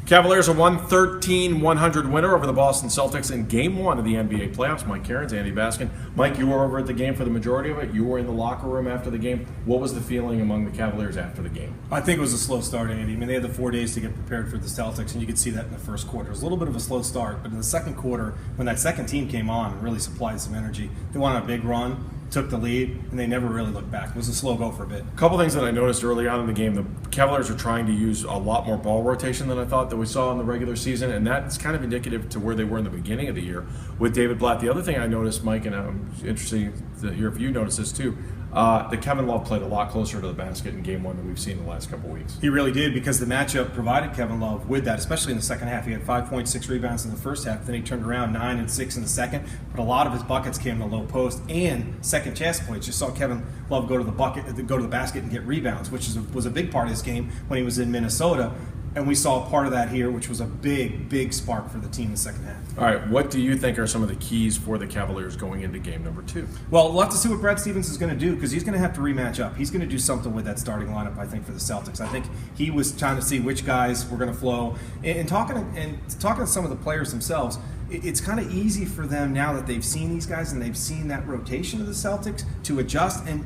Cavaliers a 113-100 winner over the Boston Celtics in Game 1 of the NBA playoffs. Mike Cairns, Andy Baskin. Mike, you were over at the game for the majority of it. You were in the locker room after the game. What was the feeling among the Cavaliers after the game? I think it was a slow start, Andy. I mean, they had the 4 days to get prepared for the Celtics, and you could see that in the first quarter. It was a little bit of a slow start, but in the second quarter, when that second team came on and really supplied some energy, they went on a big run, took the lead, and they never really looked back. It was a slow go for a bit. A couple things that I noticed early on in the game. The Cavaliers are trying to use a lot more ball rotation than I thought that we saw in the regular season, and that's kind of indicative to where they were in the beginning of the year with David Blatt. The other thing I noticed, Mike, and I'm interested to hear if you noticed this too, that Kevin Love played a lot closer to the basket in Game 1 than we've seen in the last couple of weeks. He really did, because the matchup provided Kevin Love with that, especially in the second half. He had 5.6 rebounds in the first half, then he turned around 9 and 6 in the second, but a lot of his buckets came in the low post and second chance points. You saw Kevin Love go to the basket and get rebounds, which was a big part of his game when he was in Minnesota. And we saw part of that here, which was a big spark for the team in the second half. All right, what do you think are some of the keys for the Cavaliers going into game number 2? Well, we'll have to see what Brad Stevens is going to do, because he's going to have to rematch up. He's going to do something with that starting lineup, I think, for the Celtics. I think he was trying to see which guys were going to flow. And talking to some of the players themselves, it's kind of easy for them now that they've seen these guys and they've seen that rotation of the Celtics to adjust. And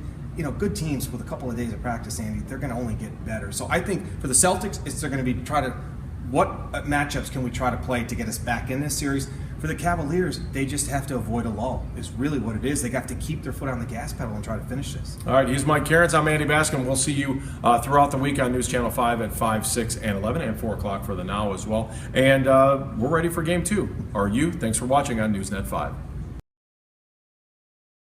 good teams with a couple of days of practice, Andy, they're going to only get better. So I think for the Celtics, they're going to be what matchups can we try to play to get us back in this series? For the Cavaliers, they just have to avoid a lull, is really what it is. They have to keep their foot on the gas pedal and try to finish this. All right, he's Mike Cairns. I'm Andy Baskin. We'll see you throughout the week on News Channel 5 at 5, 6, and 11, and 4 o'clock for the Now as well. And we're ready for Game 2. Are you? Thanks for watching on NewsNet 5.